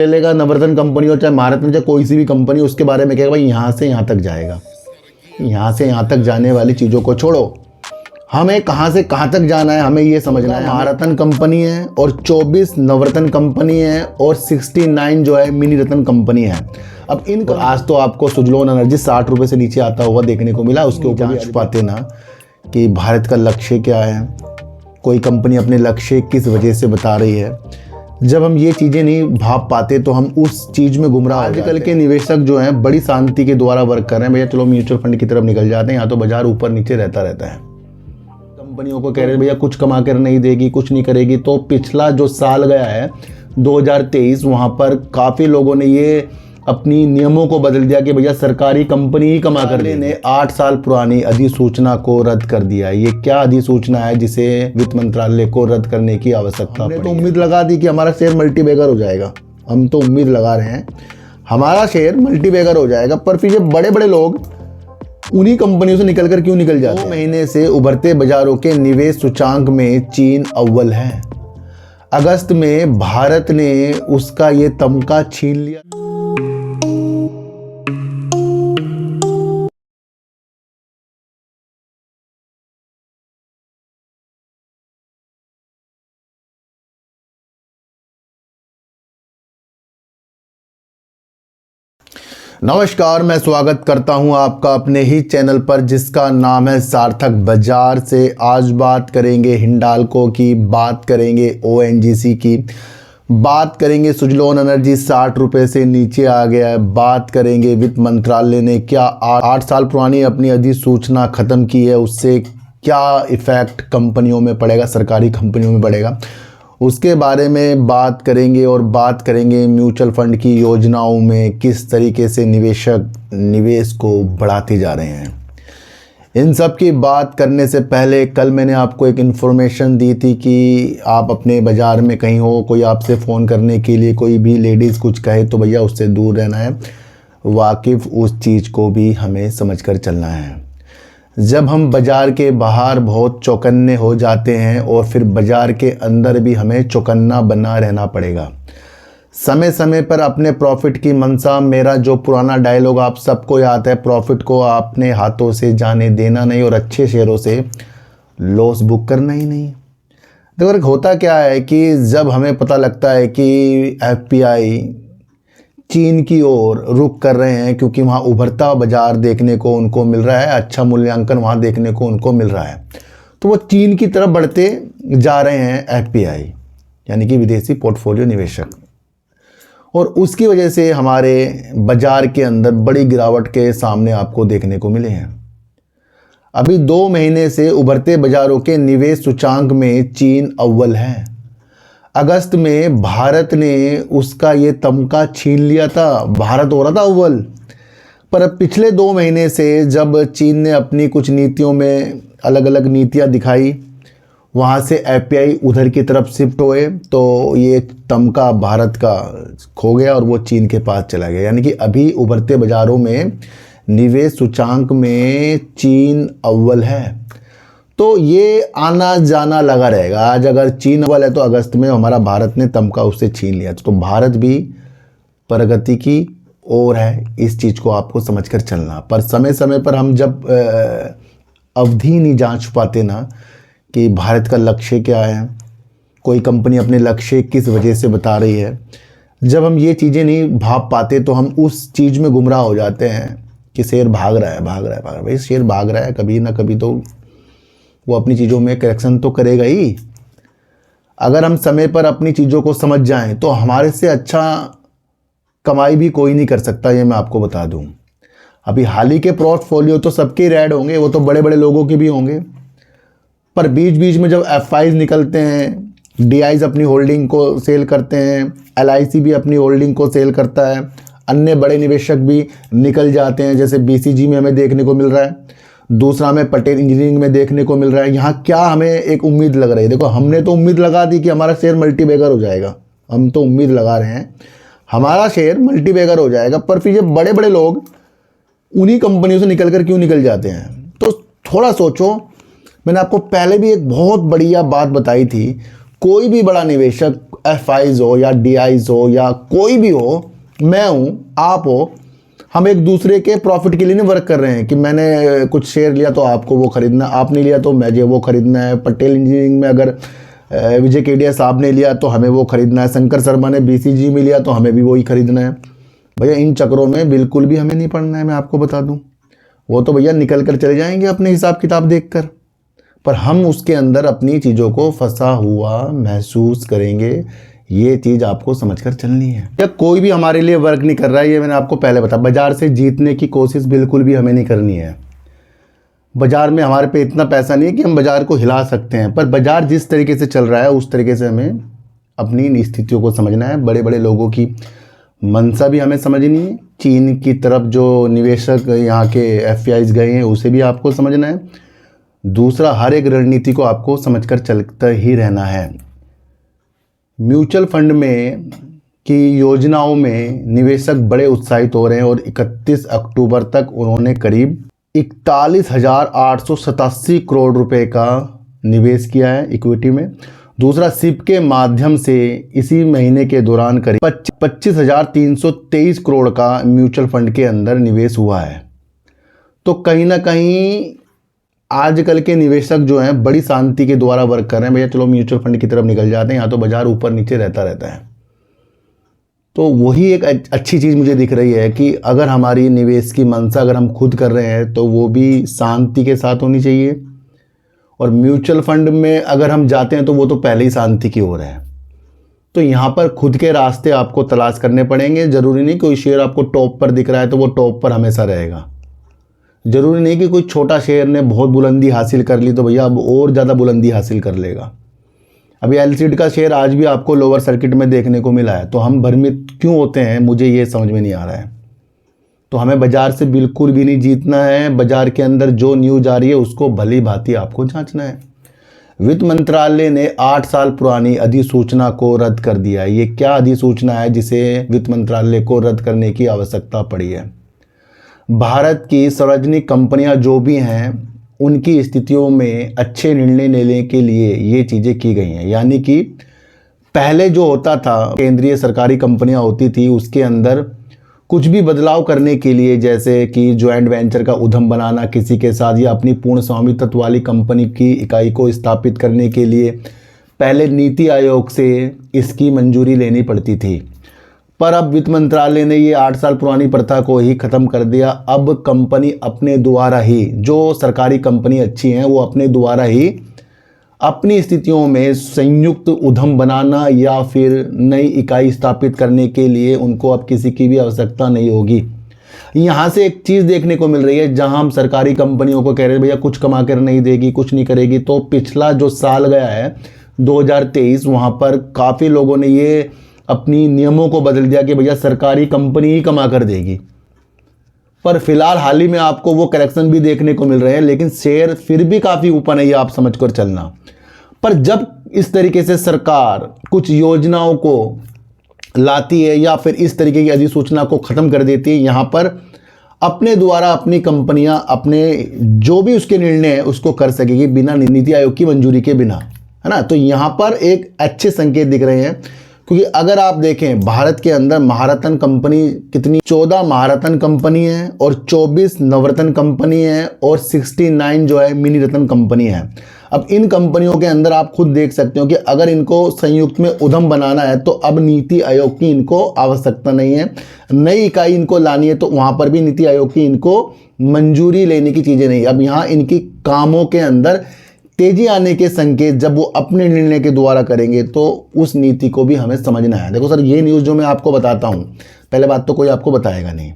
लेगा नवरत्न कंपनी हो चाहे महारत्न चाहे कोई सी भी कंपनी, उसके बारे में कहेगा भाई यहाँ से यहाँ तक जाएगा। यहाँ से यहाँ तक जाने वाली चीज़ों को छोड़ो, हमें कहाँ से कहाँ तक जाना है हमें ये समझना है। महारत्न कंपनी है और 24 नवरत्न कंपनी है और 69 जो है मिनी रत्न कंपनी है। अब इन आज तो आपको सुजलोन एनर्जी 60 रुपये से नीचे आता हुआ देखने को मिला। उसके ऊपर भी छुपाते ना कि भारत का लक्ष्य क्या है, कोई कंपनी अपने लक्ष्य किस वजह से बता रही है। जब हम ये चीज़ें नहीं भाप पाते तो हम उस चीज़ में गुमराह। आजकल के निवेशक जो हैं बड़ी शांति के द्वारा वर्क कर रहे हैं, भैया चलो म्यूचुअल फंड की तरफ निकल जाते हैं, यहाँ तो बाजार ऊपर नीचे रहता है। कंपनियों को कह रहे हैं भैया कुछ कमा कर नहीं देगी, कुछ नहीं करेगी। तो पिछला जो साल गया है 2023, वहाँ पर काफ़ी लोगों ने ये अपनी नियमों को बदल दिया कि भैया सरकारी कंपनी ही कमा कर देगी। ने 8 साल पुरानी अधिसूचना को रद्द कर दिया है। ये क्या अधिसूचना है जिसे वित्त मंत्रालय को रद्द करने की आवश्यकता पड़ी? तो उम्मीद लगा दी कि हमारा शेयर मल्टीबैगर हो जाएगा। हम तो उम्मीद लगा रहे हैं हमारा शेयर मल्टीबैगर हो जाएगा, पर फिर ये बड़े बड़े लोग उन्हीं कंपनियों से निकलकर क्यों निकल जाते हैं? 2 महीने से उभरते बाजारों के निवेश सूचांक में चीन अव्वल है। अगस्त में भारत ने उसका ये तमगा छीन लिया। नमस्कार, मैं स्वागत करता हूं आपका अपने ही चैनल पर जिसका नाम है सार्थक बाजार से। आज बात करेंगे हिंडाल्को की, बात करेंगे ओएनजीसी की, बात करेंगे सुजलोन एनर्जी 60 रुपये से नीचे आ गया है, बात करेंगे वित्त मंत्रालय ने क्या 8 साल पुरानी अपनी अधिसूचना ख़त्म की है, उससे क्या इफ़ेक्ट कंपनियों में पड़ेगा, सरकारी कंपनियों में पड़ेगा, उसके बारे में बात करेंगे। और बात करेंगे म्यूचुअल फंड की योजनाओं में किस तरीके से निवेशक निवेश को बढ़ाते जा रहे हैं। इन सब की बात करने से पहले कल मैंने आपको एक इन्फॉर्मेशन दी थी कि आप अपने बाज़ार में कहीं हो, कोई आपसे फ़ोन करने के लिए कोई भी लेडीज़ कुछ कहे तो भैया उससे दूर रहना है। वाकिफ़ उस चीज़ को भी हमें समझ कर चलना है। जब हम बाज़ार के बाहर बहुत चौकन्ने हो जाते हैं और फिर बाज़ार के अंदर भी हमें चौकन्ना बना रहना पड़ेगा। समय समय पर अपने प्रॉफिट की मनसा, मेरा जो पुराना डायलॉग आप सबको याद है, प्रॉफिट को अपने हाथों से जाने देना नहीं और अच्छे शेयरों से लॉस बुक करना ही नहीं। देखो होता क्या है कि जब हमें पता लगता है कि एफपीआई चीन की ओर रुख कर रहे हैं क्योंकि वहाँ उभरता बाजार देखने को उनको मिल रहा है, अच्छा मूल्यांकन वहाँ देखने को उनको मिल रहा है, तो वो चीन की तरफ बढ़ते जा रहे हैं एफपीआई यानी कि विदेशी पोर्टफोलियो निवेशक। और उसकी वजह से हमारे बाजार के अंदर बड़ी गिरावट के सामने आपको देखने को मिले हैं। अभी 2 महीने से उभरते बाजारों के निवेश सूचांक में चीन अव्वल है। अगस्त में भारत ने उसका ये तमगा छीन लिया था, भारत हो रहा था अव्वल। पर अब पिछले 2 महीने से जब चीन ने अपनी कुछ नीतियों में अलग अलग नीतियां दिखाई, वहाँ से एफपीआई उधर की तरफ शिफ्ट हुए, तो ये तमगा भारत का खो गया और वो चीन के पास चला गया। यानी कि अभी उभरते बाज़ारों में निवेश सूचांक में चीन अव्वल है। तो ये आना जाना लगा रहेगा। आज अगर चीन अव्वल है तो अगस्त में हमारा भारत ने तमगा उससे छीन लिया, तो भारत भी प्रगति की ओर है। इस चीज़ को आपको समझकर चलना। पर समय समय पर हम जब अवधि नहीं जांच पाते ना कि भारत का लक्ष्य क्या है, कोई कंपनी अपने लक्ष्य किस वजह से बता रही है, जब हम ये चीज़ें नहीं भाप पाते तो हम उस चीज़ में गुमराह हो जाते हैं कि शेयर भाग रहा है भाग रहा है भाग रहा है। भाई शेयर भाग रहा है, कभी ना कभी तो वो अपनी चीज़ों में करेक्शन तो करेगा ही। अगर हम समय पर अपनी चीज़ों को समझ जाएं तो हमारे से अच्छा कमाई भी कोई नहीं कर सकता, ये मैं आपको बता दूं। अभी हाल ही के पोर्टफोलियो तो सबके रेड होंगे, वो तो बड़े बड़े लोगों के भी होंगे, पर बीच बीच में जब एफआईज निकलते हैं, डीआईज अपनी होल्डिंग को सेल करते हैं, एलआईसी भी अपनी होल्डिंग को सेल करता है, अन्य बड़े निवेशक भी निकल जाते हैं, जैसे बीसीजी में हमें देखने को मिल रहा है, दूसरा हमें पटेल इंजीनियरिंग में देखने को मिल रहा है। यहाँ क्या हमें एक उम्मीद लग रही है, देखो हमने तो उम्मीद लगा दी कि हमारा शेयर मल्टीबैगर हो जाएगा। हम तो उम्मीद लगा रहे हैं हमारा शेयर मल्टीबैगर हो जाएगा, पर फिर ये बड़े बड़े लोग उन्हीं कंपनियों से निकलकर क्यों निकल जाते हैं? तो थोड़ा सोचो। मैंने आपको पहले भी एक बहुत बढ़िया बात बताई थी, कोई भी बड़ा निवेशक FIs हो या DIs हो या कोई भी हो, मैं हूँ, आप हो, हम एक दूसरे के प्रॉफिट के लिए नहीं वर्क कर रहे हैं कि मैंने कुछ शेयर लिया तो आपको वो खरीदना, आपने लिया तो मुझे वो खरीदना है। पटेल इंजीनियरिंग में अगर विजय केडिया साहब ने लिया तो हमें वो खरीदना है, शंकर शर्मा ने BCG में लिया तो हमें भी वही खरीदना है। भैया इन चक्रों में बिल्कुल भी हमें नहीं पड़ना है, मैं आपको बता दूं। वो तो भैया निकल कर चले जाएंगे अपने हिसाब किताब देखकर, पर हम उसके अंदर अपनी चीज़ों को फंसा हुआ महसूस करेंगे। ये चीज़ आपको समझकर चलनी है। या कोई भी हमारे लिए वर्क नहीं कर रहा है, ये मैंने आपको पहले बताया। बाजार से जीतने की कोशिश बिल्कुल भी हमें नहीं करनी है। बाजार में हमारे पे इतना पैसा नहीं है कि हम बाजार को हिला सकते हैं, पर बाजार जिस तरीके से चल रहा है उस तरीके से हमें अपनी स्थितियों को समझना है। बड़े बड़े लोगों की मंशा भी हमें समझनी है। चीन की तरफ जो निवेशक यहाँ के FIs गए हैं उसे भी आपको समझना है। दूसरा, हर एक रणनीति को आपको समझकर चलता ही रहना है। म्यूचुअल फंड में की योजनाओं में निवेशक बड़े उत्साहित हो रहे हैं और 31 अक्टूबर तक उन्होंने करीब 41,887 करोड़ रुपए का निवेश किया है इक्विटी में। दूसरा, सिप के माध्यम से इसी महीने के दौरान करीब 25,323 करोड़ का म्यूचुअल फंड के अंदर निवेश हुआ है। तो कहीं ना कहीं आजकल के निवेशक जो हैं बड़ी शांति के द्वारा वर्क कर रहे हैं। भैया चलो म्यूचुअल फंड की तरफ निकल जाते हैं, यहाँ तो बाजार ऊपर नीचे रहता है। तो वही एक अच्छी चीज़ मुझे दिख रही है कि अगर हमारी निवेश की मंशा अगर हम खुद कर रहे हैं तो वो भी शांति के साथ होनी चाहिए। और म्यूचुअल फंड में अगर हम जाते हैं तो वो तो पहले ही शांति की ओर है। तो यहाँ पर खुद के रास्ते आपको तलाश करने पड़ेंगे। ज़रूरी नहीं कोई शेयर आपको टॉप पर दिख रहा है तो वो टॉप पर हमेशा रहेगा। ज़रूरी नहीं कि कोई छोटा शेयर ने बहुत बुलंदी हासिल कर ली तो भैया अब और ज़्यादा बुलंदी हासिल कर लेगा। अभी LCD का शेयर आज भी आपको लोअर सर्किट में देखने को मिला है, तो हम भ्रमित क्यों होते हैं, मुझे ये समझ में नहीं आ रहा है। तो हमें बाज़ार से बिल्कुल भी नहीं जीतना है। बाज़ार के अंदर जो न्यूज़ आ रही है उसको भली भांति आपको जांचना है। वित्त मंत्रालय ने 8 साल पुरानी अधिसूचना को रद्द कर दिया है। ये क्या अधिसूचना है जिसे वित्त मंत्रालय को रद्द करने की आवश्यकता पड़ी है? भारत की सार्वजनिक कंपनियां जो भी हैं उनकी स्थितियों में अच्छे निर्णय लेने के लिए ये चीज़ें की गई हैं। यानी कि पहले जो होता था, केंद्रीय सरकारी कंपनियां होती थी, उसके अंदर कुछ भी बदलाव करने के लिए, जैसे कि ज्वाइंट वेंचर का उद्यम बनाना किसी के साथ या अपनी पूर्ण स्वामित्व वाली कंपनी की इकाई को स्थापित करने के लिए पहले नीति आयोग से इसकी मंजूरी लेनी पड़ती थी। पर अब वित्त मंत्रालय ने ये 8 साल पुरानी प्रथा को ही ख़त्म कर दिया। अब कंपनी अपने द्वारा ही, जो सरकारी कंपनी अच्छी हैं वो अपने द्वारा ही अपनी स्थितियों में संयुक्त उद्यम बनाना या फिर नई इकाई स्थापित करने के लिए उनको अब किसी की भी आवश्यकता नहीं होगी। यहाँ से एक चीज़ देखने को मिल रही है, जहाँ हम सरकारी कंपनियों को कह रहे हैं भैया कुछ कमा कर नहीं देगी, कुछ नहीं करेगी, तो पिछला जो साल गया है 2023, वहाँ पर काफ़ी लोगों ने ये अपनी नियमों को बदल दिया कि भैया सरकारी कंपनी ही कमा कर देगी। पर फिलहाल हाल ही में आपको वो करेक्शन भी देखने को मिल रहे हैं, लेकिन शेयर फिर भी काफ़ी ऊपर है, ये आप समझ कर चलना। पर जब इस तरीके से सरकार कुछ योजनाओं को लाती है या फिर इस तरीके की अधिसूचना को ख़त्म कर देती है, यहाँ पर अपने द्वारा अपनी कंपनियां अपने जो भी उसके निर्णय है उसको कर सकेगी बिना नीति आयोग की मंजूरी के बिना, है ना। तो यहाँ पर एक अच्छे संकेत दिख रहे हैं, क्योंकि अगर आप देखें भारत के अंदर महारत्न कंपनी कितनी, 14 महारत्न कंपनी है और 24 नवरत्न कंपनी है और 69 जो है मिनी रत्न कंपनी है। अब इन कंपनियों के अंदर आप खुद देख सकते हो कि अगर इनको संयुक्त में उद्यम बनाना है तो अब नीति आयोग की इनको आवश्यकता नहीं है। नई इकाई इनको लानी है तो वहाँ पर भी नीति आयोग की इनको मंजूरी लेने की चीज़ें नहीं। अब यहाँ इनकी कामों के अंदर तेजी आने के संकेत जब वो अपने निर्णय के द्वारा करेंगे तो उस नीति को भी हमें समझना है। देखो सर, ये न्यूज़ जो मैं आपको बताता हूँ, पहले बात तो कोई आपको बताएगा नहीं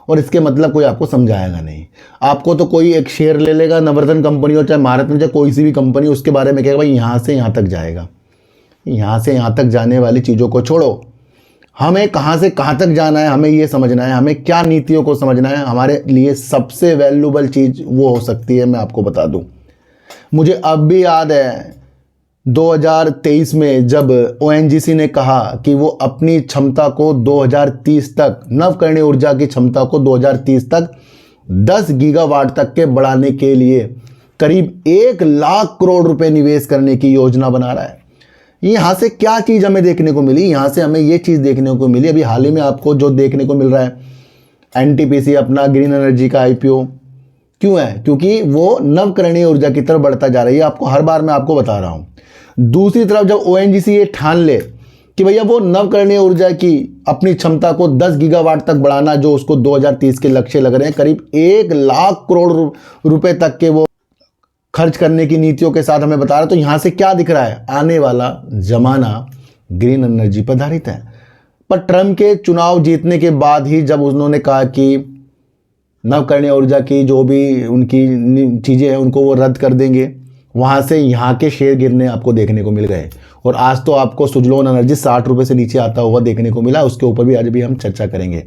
और इसके मतलब कोई आपको समझाएगा नहीं। आपको तो कोई एक शेयर ले लेगा, नवरत्न कंपनी हो चाहे महारत्न चाहे कोई सी भी कंपनी, उसके बारे में कहेगा भाई यहाँ से यहाँ तक जाएगा। यहाँ से यहाँ तक जाने वाली चीज़ों को छोड़ो, हमें कहाँ से कहाँ तक जाना है हमें ये समझना है, हमें क्या नीतियों को समझना है। हमारे लिए सबसे वैल्यूबल चीज़ वो हो सकती है, मैं आपको बता दूँ, मुझे अब भी याद है 2023 में जब ONGC ने कहा कि वो अपनी क्षमता को 2030 तक, नवकरणीय ऊर्जा की क्षमता को 2030 तक 10 गीगावाट तक के बढ़ाने के लिए करीब 1 लाख करोड़ रुपए निवेश करने की योजना बना रहा है। यहाँ से क्या चीज़ हमें देखने को मिली, यहाँ से हमें ये चीज़ देखने को मिली अभी हाल ही में आपको जो देखने को मिल रहा है, एनटीपीसी अपना ग्रीन एनर्जी का आईपीओ क्यों है, क्योंकि वो नवकरणीय ऊर्जा की तरफ बढ़ता जा रही है, आपको हर बार मैं आपको बता रहा हूँ। दूसरी तरफ जब ओएनजीसी ये ठान ले कि भैया वो नवकरणीय ऊर्जा की अपनी क्षमता को 10 गीगावाट तक बढ़ाना, जो उसको 2030 के लक्ष्य लग रहे हैं, करीब 1 लाख करोड़ रुपए तक के वो खर्च करने की नीतियों के साथ हमें बता रहा है। तो यहाँ से क्या दिख रहा है, आने वाला जमाना ग्रीन एनर्जी पर आधारित है। पर ट्रम्प के चुनाव जीतने के बाद ही जब उन्होंने कहा कि नवकरणीय ऊर्जा की जो भी उनकी चीज़ें हैं उनको वो रद्द कर देंगे, वहाँ से यहाँ के शेयर गिरने आपको देखने को मिल गए। और आज तो आपको सुजलोन एनर्जी 60 रुपये से नीचे आता हुआ देखने को मिला, उसके ऊपर भी आज भी हम चर्चा करेंगे।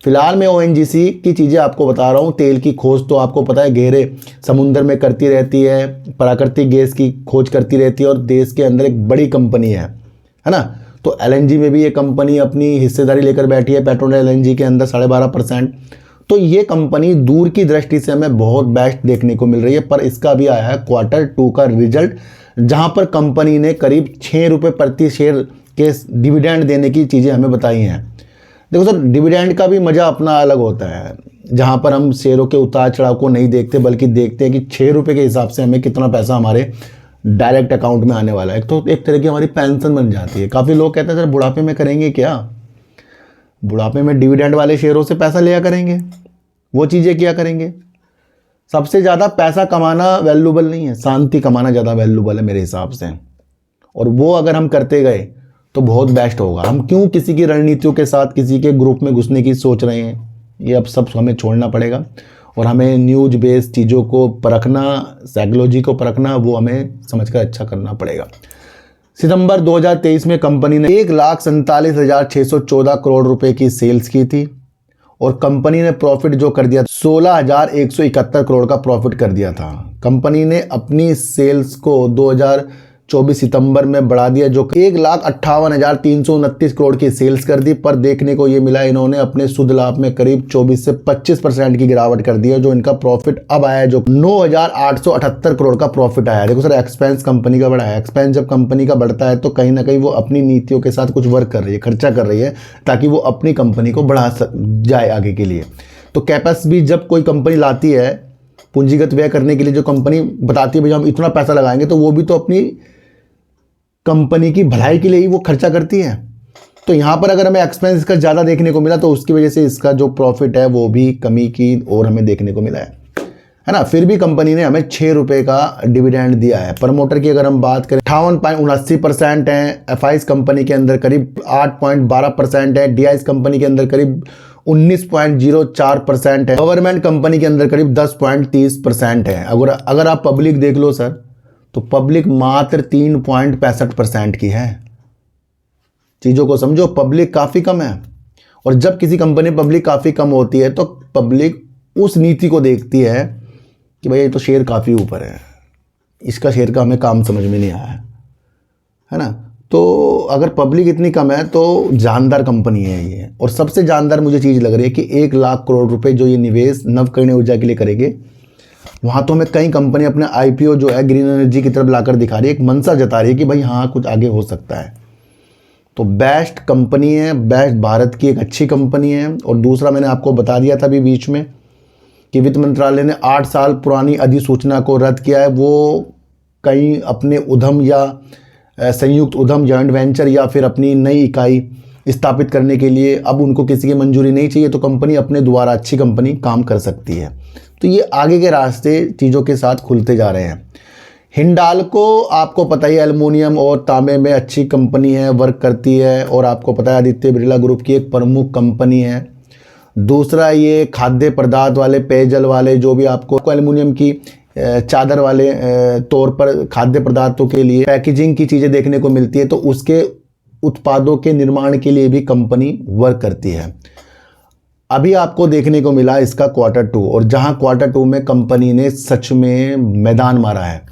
फिलहाल मैं ओएनजीसी की चीज़ें आपको बता रहा हूँ। तेल की खोज तो आपको पता है गहरे समुद्र में करती रहती है, प्राकृतिक गैस की खोज करती रहती है और देश के अंदर एक बड़ी कंपनी है ना। तो एलएनजी में भी ये कंपनी अपनी हिस्सेदारी लेकर बैठी है, पेट्रोल एलएनजी के अंदर 12.5%। तो ये कंपनी दूर की दृष्टि से हमें बहुत बेस्ट देखने को मिल रही है। पर इसका भी आया है Q2 का रिजल्ट, जहां पर कंपनी ने करीब 6 रुपये प्रति शेयर के डिविडेंड देने की चीज़ें हमें बताई हैं। देखो सर, डिविडेंड का भी मज़ा अपना अलग होता है, जहां पर हम शेयरों के उतार चढ़ाव को नहीं देखते, बल्कि देखते हैं कि 6 रुपये के हिसाब से हमें कितना पैसा हमारे डायरेक्ट अकाउंट में आने वाला है। तो एक तरह की हमारी पेंशन बन जाती है। काफ़ी लोग कहते हैं सर बुढ़ापे में करेंगे क्या, बुढ़ापे में डिविडेंड वाले शेयरों से पैसा लिया करेंगे, वो चीज़ें किया करेंगे। सबसे ज़्यादा पैसा कमाना वैल्यूबल नहीं है, शांति कमाना ज़्यादा वैल्यूबल है मेरे हिसाब से। और वो अगर हम करते गए तो बहुत बेस्ट होगा। हम क्यों किसी की रणनीतियों के साथ किसी के ग्रुप में घुसने की सोच रहे हैं, ये अब सब हमें छोड़ना पड़ेगा। और हमें न्यूज बेस्ड चीज़ों को परखना, साइकोलॉजी को परखना, वो हमें समझकर अच्छा करना पड़ेगा। सितंबर 2023 में कंपनी ने 1,47,614 करोड़ रुपए की सेल्स की थी और कंपनी ने प्रॉफिट जो कर दिया 16,171 करोड़ का प्रॉफिट कर दिया था। कंपनी ने अपनी सेल्स को 2024 सितंबर में बढ़ा दिया, जो 1,58,329 करोड़ की सेल्स कर दी। पर देखने को ये मिला इन्होंने अपने शुद्ध लाभ में करीब 24 से 25% की गिरावट कर दी है, जो इनका प्रॉफिट अब आया है जो 9,878 करोड़ का प्रॉफिट आया है। देखो सर, एक्सपेंस कंपनी का बढ़ा है। एक्सपेंस जब कंपनी का बढ़ता है तो कहीं ना कहीं वो अपनी नीतियों के साथ कुछ वर्क कर रही है, खर्चा कर रही है, ताकि वो अपनी कंपनी को बढ़ा जाए आगे के लिए। तो कैपेक्स भी जब कोई कंपनी लाती है पूंजीगत व्यय करने के लिए, जो कंपनी बताती है भैया हम इतना पैसा लगाएंगे, तो वो भी तो अपनी कंपनी की भलाई के लिए ही वो खर्चा करती है। तो यहाँ पर अगर हमें एक्सपेंस इसका ज़्यादा देखने को मिला तो उसकी वजह से इसका जो प्रॉफिट है वो भी कमी की और हमें देखने को मिला है ना। फिर भी कंपनी ने हमें 6 रुपये का डिविडेंड दिया है। प्रमोटर की अगर हम बात करें 58.79% है, एफआईज कंपनी के अंदर करीब 8.12% है, डीआईज कंपनी के अंदर करीब 19.04% है, गवर्नमेंट कंपनी के अंदर करीब 10.30% है। अगर आप पब्लिक देख लो सर, तो पब्लिक मात्र 3.65% की है। चीज़ों को समझो, पब्लिक काफ़ी कम है। और जब किसी कंपनी पब्लिक काफ़ी कम होती है तो पब्लिक उस नीति को देखती है कि भाई ये तो शेयर काफ़ी ऊपर है, इसका शेयर का हमें काम समझ में नहीं आया है ना। तो अगर पब्लिक इतनी कम है तो जानदार कंपनी है ये। और सबसे जानदार मुझे चीज़ लग रही है कि 1 लाख करोड़ रुपए जो ये निवेश नवकरणीय ऊर्जा के लिए करेंगे, वहाँ तो हमें कई कंपनी अपने आईपीओ जो है ग्रीन एनर्जी की तरफ लाकर दिखा रही है, एक मंशा जता रही है कि भाई हाँ कुछ आगे हो सकता है। तो बेस्ट कंपनी है, बेस्ट भारत की एक अच्छी कंपनी है। और दूसरा मैंने आपको बता दिया था अभी बीच में कि वित्त मंत्रालय ने 8 साल पुरानी अधिसूचना को रद्द किया है। वो कहीं अपने उद्यम या संयुक्त उद्यम, जॉइंट वेंचर या फिर अपनी नई इकाई स्थापित करने के लिए अब उनको किसी की मंजूरी नहीं चाहिए, तो कंपनी अपने द्वारा अच्छी कंपनी काम कर सकती है। तो ये आगे के रास्ते चीज़ों के साथ खुलते जा रहे हैं। हिंडाल्को आपको पता ही एल्युमिनियम और तांबे में अच्छी कंपनी है, वर्क करती है। और आपको पता है आदित्य बिरला ग्रुप की एक प्रमुख कंपनी है। दूसरा ये खाद्य पदार्थ वाले, पेयजल वाले, जो भी आपको एल्युमिनियम की चादर वाले तौर पर खाद्य पदार्थों के लिए पैकेजिंग की चीज़ें देखने को मिलती है, तो उसके उत्पादों के निर्माण के लिए भी कंपनी वर्क करती है। अभी आपको देखने को मिला इसका Q2, और जहां Q2 में कंपनी ने सच में मैदान मारा है।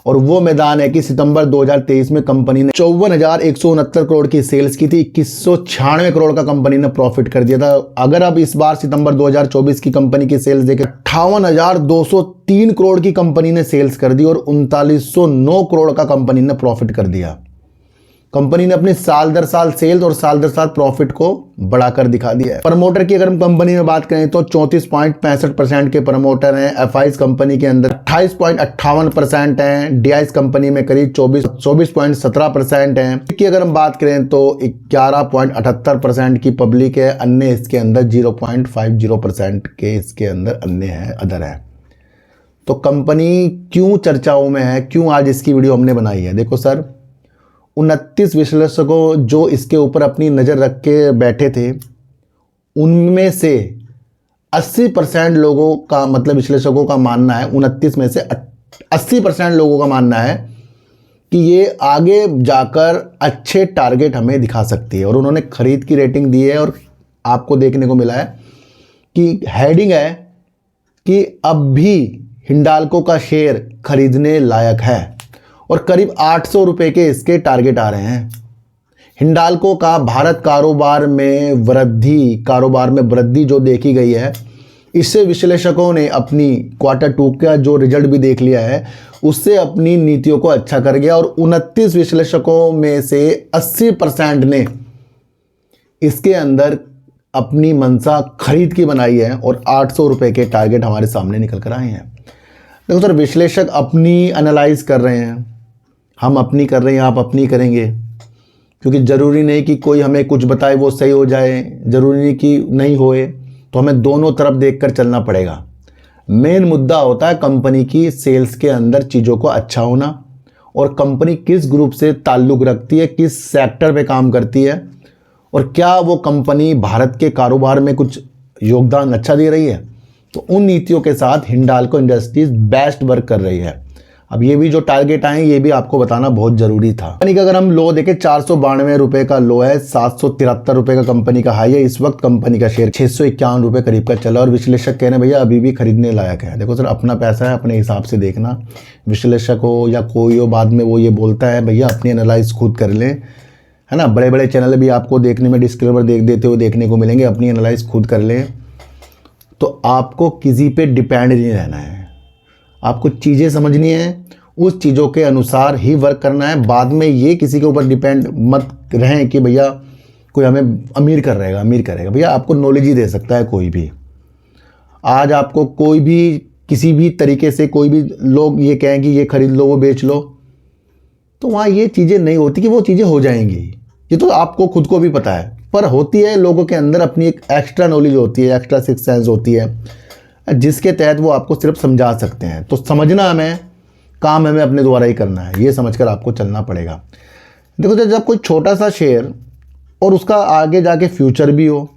और वो मैदान है कि सितंबर 2023 में कंपनी ने 54,169 करोड़ की सेल्स की थी, 2196 करोड़ का कंपनी ने प्रॉफिट कर दिया था। अगर अब इस बार सितंबर 2024 की कंपनी की सेल्स देखें, 58,203 करोड़ की कंपनी ने सेल्स कर दी और 3909 करोड़ का कंपनी ने प्रॉफिट कर दिया। कंपनी ने अपनी साल दर साल सेल्स और साल दर साल प्रॉफिट को बढ़ाकर दिखा दिया है। प्रमोटर की अगर हम कंपनी में बात करें तो 34.65% के प्रमोटर हैं। एफआईज कंपनी के अंदर 28.58% हैं। डीआईज कंपनी में करीब 24.17% हैं। की अगर हम बात करें तो 11.78% की पब्लिक है। अन्य इसके अंदर 0.50% के इसके अंदर अन्य है, अदर है। तो कंपनी क्यों चर्चाओं में है, क्यों आज इसकी वीडियो हमने बनाई है? देखो सर, 29 विश्लेषकों जो इसके ऊपर अपनी नज़र रख के बैठे थे, उनमें से 80% लोगों का, मतलब विश्लेषकों का मानना है, 29 में से 80% लोगों का मानना है कि ये आगे जाकर अच्छे टारगेट हमें दिखा सकती है। और उन्होंने खरीद की रेटिंग दी है और आपको देखने को मिला है कि हेडिंग है कि अब भी हिंडाल्को का शेयर खरीदने लायक है और करीब 800 रुपये के इसके टारगेट आ रहे हैं। हिंडाल्को का भारत कारोबार में वृद्धि जो देखी गई है, इससे विश्लेषकों ने अपनी Q2 का जो रिजल्ट भी देख लिया है, उससे अपनी नीतियों को अच्छा कर गया। और 29 विश्लेषकों में से 80% ने इसके अंदर अपनी मंशा खरीद की बनाई है और 800 रुपये के टारगेट हमारे सामने निकल कर आए हैं। देखो सर, विश्लेषक अपनी एनालाइज कर रहे हैं, हम अपनी कर रहे हैं, आप अपनी करेंगे, क्योंकि ज़रूरी नहीं कि कोई हमें कुछ बताए वो सही हो जाए, ज़रूरी नहीं कि नहीं होए। तो हमें दोनों तरफ देखकर चलना पड़ेगा। मेन मुद्दा होता है कंपनी की सेल्स के अंदर चीज़ों को अच्छा होना और कंपनी किस ग्रुप से ताल्लुक़ रखती है, किस सेक्टर पे काम करती है और क्या वो कंपनी भारत के कारोबार में कुछ योगदान अच्छा दे रही है। तो उन नीतियों के साथ हिंडाल्को इंडस्ट्रीज़ बेस्ट वर्क कर रही है। अब ये भी जो टारगेट आए ये भी आपको बताना बहुत ज़रूरी था। कंपनी का अगर हम लो देखें, 492 रुपये का लो है, 773 रुपये का कंपनी का हाई है। इस वक्त कंपनी का शेयर 651 रुपये करीब का चला और विश्लेषक कह रहे हैं भैया अभी भी खरीदने लायक है। देखो सर, अपना पैसा है, अपने हिसाब से देखना। विश्लेषक हो या कोई हो, बाद में वो ये बोलता है भैया अपनी एनालाइज खुद कर लें, है ना। बड़े बड़े चैनल भी आपको देखने में डिस्क्लेमर देते हुए देखने को मिलेंगे, अपनी एनालाइज खुद कर लें। तो आपको किसी पे डिपेंड नहीं रहना है, आपको चीज़ें समझनी है, उस चीज़ों के अनुसार ही वर्क करना है। बाद में ये किसी के ऊपर डिपेंड मत रहें कि भैया कोई हमें अमीर करेगा। भैया आपको नॉलेज ही दे सकता है कोई भी। आज आपको कोई भी किसी भी तरीके से कोई भी लोग ये कहें कि ये खरीद लो, वो बेच लो, तो वहाँ ये चीज़ें नहीं होती कि वो चीज़ें हो जाएंगी। ये तो आपको खुद को भी पता है, पर होती है लोगों के अंदर अपनी एक एक्स्ट्रा नॉलेज होती है, एक्स्ट्रा सिक्स सेंस होती है, जिसके तहत वो आपको सिर्फ समझा सकते हैं। तो समझना हमें, काम हमें अपने द्वारा ही करना है, ये समझकर आपको चलना पड़ेगा। देखो जब कोई छोटा सा शेयर और उसका आगे जाके फ्यूचर भी हो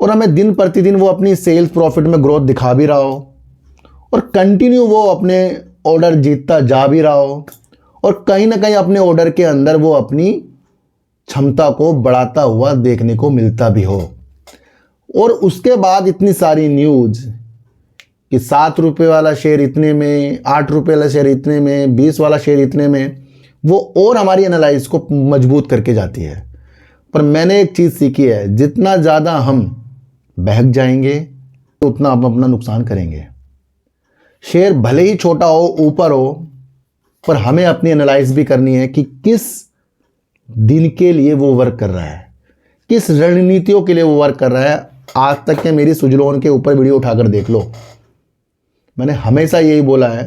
और हमें दिन प्रतिदिन वो अपनी सेल्स प्रॉफिट में ग्रोथ दिखा भी रहा हो और कंटिन्यू वो अपने ऑर्डर जीतता जा भी रहा हो और कहीं ना कहीं अपने ऑर्डर के अंदर वो अपनी क्षमता को बढ़ाता हुआ देखने को मिलता भी हो, और उसके बाद इतनी सारी न्यूज़ कि 7 रुपये वाला शेयर इतने में, 8 रुपये वाला शेयर इतने में, 20 वाला शेयर इतने में, वो और हमारी एनालाइज को मजबूत करके जाती है। पर मैंने एक चीज़ सीखी है, जितना ज़्यादा हम बहक जाएंगे उतना हम अपना नुकसान करेंगे। शेयर भले ही छोटा हो, ऊपर हो, पर हमें अपनी एनालाइज भी करनी है कि किस दिन के लिए वो वर्क कर रहा है, किस रणनीतियों के लिए वो वर्क कर रहा है। आज तक के मेरी सुजलोन के ऊपर वीडियो उठाकर देख लो, मैंने हमेशा यही बोला है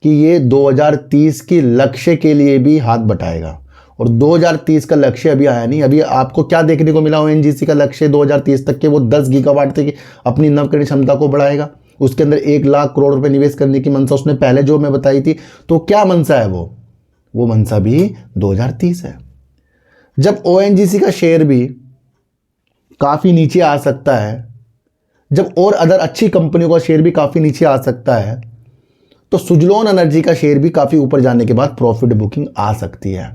कि ये 2030 की लक्ष्य के लिए भी हाथ बटाएगा और 2030 का लक्ष्य अभी आया नहीं। अभी आपको क्या देखने को मिला? ओएनजीसी का लक्ष्य 2030 तक के वो 10 गीगावाट तक अपनी नवकरणीय क्षमता को बढ़ाएगा, उसके अंदर 1 लाख करोड़ रुपए निवेश करने की मंशा उसने पहले जो मैं बताई थी। तो क्या मंशा है वो मंशा भी 2030 है। जब ओएनजीसी का शेयर भी काफ़ी नीचे आ सकता है, जब और अदर अच्छी कंपनियों का शेयर भी काफ़ी नीचे आ सकता है, तो सुजलोन एनर्जी का शेयर भी काफ़ी ऊपर जाने के बाद प्रॉफिट बुकिंग आ सकती है,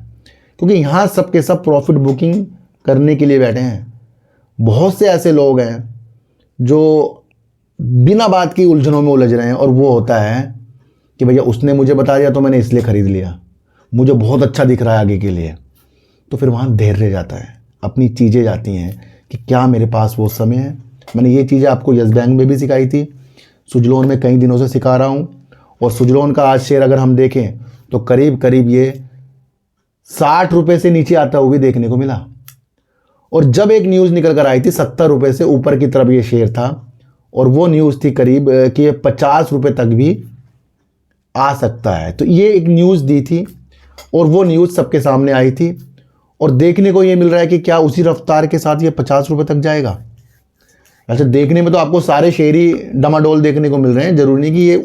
क्योंकि यहाँ सब के सब प्रॉफिट बुकिंग करने के लिए बैठे हैं। बहुत से ऐसे लोग हैं जो बिना बात की उलझनों में उलझ रहे हैं, और वो होता है कि भैया उसने मुझे बता दिया तो मैंने इसलिए ख़रीद लिया, मुझे बहुत अच्छा दिख रहा है आगे के लिए। तो फिर वहाँ धैर्य जाता है, अपनी चीज़ें जाती हैं कि क्या मेरे पास वो समय है। मैंने ये चीज़ें आपको यस बैंक में भी सिखाई थी, सुजलोन में कई दिनों से सिखा रहा हूँ। और सुजलोन का आज शेयर अगर हम देखें तो करीब करीब ये ₹60 से नीचे आता हुआ भी देखने को मिला। और जब एक न्यूज़ निकल कर आई थी ₹70 से ऊपर की तरफ ये शेयर था, और वो न्यूज़ थी करीब कि ये ₹50 तक भी आ सकता है। तो ये एक न्यूज़ दी थी और वो न्यूज़ सबके सामने आई थी, और देखने को ये मिल रहा है कि क्या उसी रफ्तार के साथ ये ₹50 तक जाएगा। अच्छा, देखने में तो आपको सारे शेयर ही डमाडोल देखने को मिल रहे हैं, जरूरी नहीं कि ये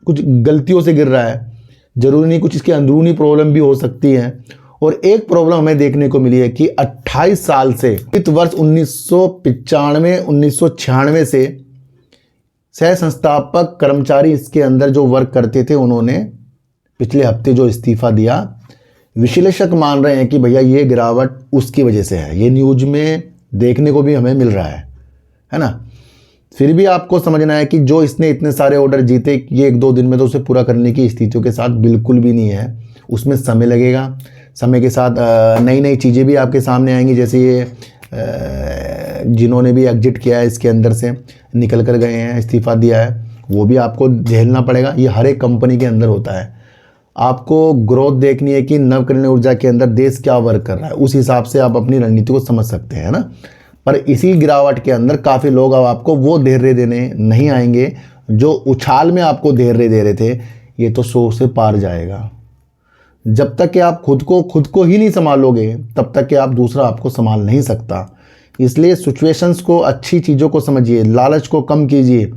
कुछ गलतियों से गिर रहा है, जरूरी नहीं, कुछ इसकी अंदरूनी प्रॉब्लम भी हो सकती है। और एक प्रॉब्लम हमें देखने को मिली है कि 28 साल से, वित्त वर्ष 1995-1996 से सह संस्थापक कर्मचारी इसके अंदर जो वर्क करते थे, उन्होंने पिछले हफ्ते जो इस्तीफा दिया। विश्लेषक मान रहे हैं कि भैया ये गिरावट उसकी वजह से है। ये न्यूज में देखने को भी हमें मिल रहा है ना। फिर भी आपको समझना है कि जो इसने इतने सारे ऑर्डर जीते, ये 1-2 दिन में तो उसे पूरा करने की स्थितियों के साथ बिल्कुल भी नहीं है। उसमें समय लगेगा, समय के साथ नई नई चीज़ें भी आपके सामने आएंगी। जैसे ये जिन्होंने भी एग्जिट किया है, इसके अंदर से निकल कर गए हैं, इस्तीफा दिया है, वो भी आपको झेलना पड़ेगा। ये हर एक कंपनी के अंदर होता है। आपको ग्रोथ देखनी है कि नवकरणीय ऊर्जा के अंदर देश क्या वर्क कर रहा है, उस हिसाब से आप अपनी रणनीति को समझ सकते हैं ना। पर इसी गिरावट के अंदर काफ़ी लोग अब आपको वो धैर्य देने नहीं आएंगे जो उछाल में आपको धैर्य दे रहे थे। ये तो 100 से पार जाएगा। जब तक कि आप खुद को ही नहीं संभालोगे, तब तक कि आप दूसरा आपको संभाल नहीं सकता। इसलिए सिचुएशंस को, अच्छी चीज़ों को समझिए, लालच को कम कीजिए।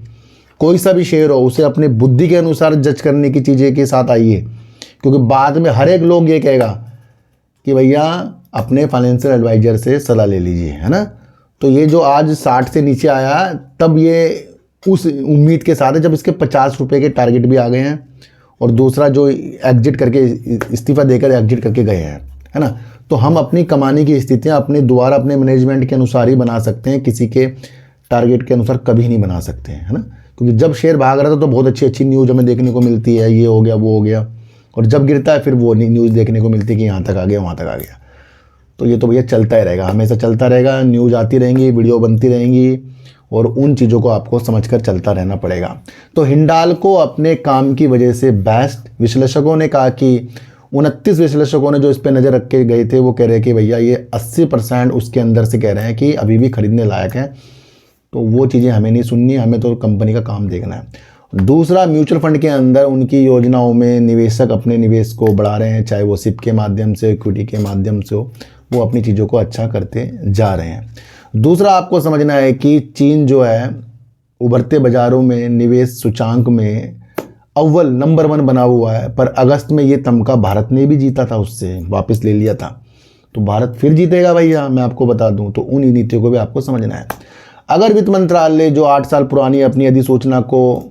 कोई सा भी शेयर हो, उसे अपने बुद्धि के अनुसार जज करने की चीज़ें के साथ आइए, क्योंकि बाद में हर एक लोग ये कहेगा कि भैया अपने फाइनेंशियल एडवाइजर से सलाह ले लीजिए, है ना। तो ये जो आज 60 से नीचे आया, तब ये उस उम्मीद के साथ है जब इसके ₹50 के टारगेट भी आ गए हैं, और दूसरा जो एग्जिट करके, इस्तीफा देकर एग्जिट करके गए हैं, है ना। तो हम अपनी कमाने की स्थितियाँ अपने द्वारा, अपने मैनेजमेंट के अनुसार ही बना सकते हैं, किसी के टारगेट के अनुसार कभी नहीं बना सकते हैं, है ना। क्योंकि जब शेयर भाग रहा था तो बहुत अच्छी अच्छी न्यूज़ हमें देखने को मिलती है, ये हो गया, वो हो गया, और जब गिरता है फिर वो न्यूज़ देखने को मिलती है कि यहाँ तक आ गया, वहाँ तक आ गया। तो ये तो भैया चलता ही रहेगा, हमेशा चलता रहेगा। न्यूज़ आती रहेंगी, वीडियो बनती रहेंगी, और उन चीज़ों को आपको समझकर चलता रहना पड़ेगा। तो हिंडाल्को अपने काम की वजह से बेस्ट, विश्लेषकों ने कहा कि 29 विश्लेषकों ने जो इस पर नज़र रख के गए थे, वो कह रहे हैं कि भैया ये 80% उसके अंदर से कह रहे हैं कि अभी भी खरीदने लायक है। तो वो चीज़ें हमें नहीं सुननी, हमें तो कंपनी का काम देखना है। दूसरा, म्यूचुअल फंड के अंदर उनकी योजनाओं में निवेशक अपने निवेश को बढ़ा रहे हैं, चाहे वो सिप के माध्यम से, इक्विटी के माध्यम से हो, वो अपनी चीज़ों को अच्छा करते जा रहे हैं। दूसरा, आपको समझना है कि चीन जो है उभरते बाज़ारों में निवेश सूचांक में अव्वल नंबर 1 बना हुआ है, पर अगस्त में ये तमगा भारत ने भी जीता था, उससे वापस ले लिया था। तो भारत फिर जीतेगा भैया, मैं आपको बता दूं। तो उन नीतियों को भी आपको समझना है। अगर वित्त मंत्रालय जो 8 साल पुरानी अपनी अधिसूचना को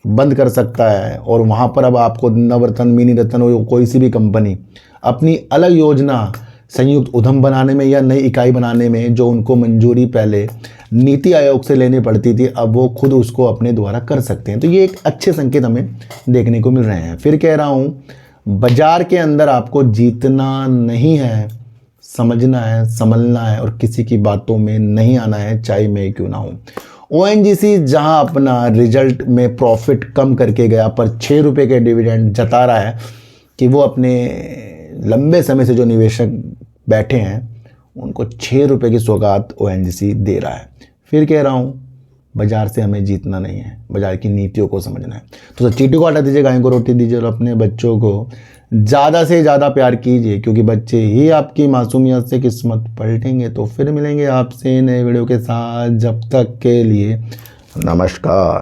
बंद कर सकता है, और वहाँ पर अब आपको नवरत्न, मिनी रत्न हो, कोई सी भी कंपनी अपनी अलग योजना संयुक्त उद्यम बनाने में या नई इकाई बनाने में, जो उनको मंजूरी पहले नीति आयोग से लेनी पड़ती थी, अब वो खुद उसको अपने द्वारा कर सकते हैं। तो ये एक अच्छे संकेत हमें देखने को मिल रहे हैं। फिर कह रहा हूँ, बाजार के अंदर आपको जीतना नहीं है, समझना है, संभलना है, और किसी की बातों में नहीं आना है, चाहे मैं क्यों ना हूँ। ONGC जहां अपना रिजल्ट में प्रॉफिट कम करके गया, पर ₹6 के डिविडेंड जता रहा है कि वो अपने लंबे समय से जो निवेशक बैठे हैं उनको ₹6 की सौगात ONGC दे रहा है। फिर कह रहा हूँ, बाजार से हमें जीतना नहीं है, बाजार की नीतियों को समझना है। तो चींटी को हटा दीजिए, गाय को रोटी दीजिए, और अपने बच्चों को ज़्यादा से ज़्यादा प्यार कीजिए, क्योंकि बच्चे ही आपकी मासूमियत से किस्मत पलटेंगे। तो फिर मिलेंगे आपसे नए वीडियो के साथ, जब तक के लिए नमस्कार।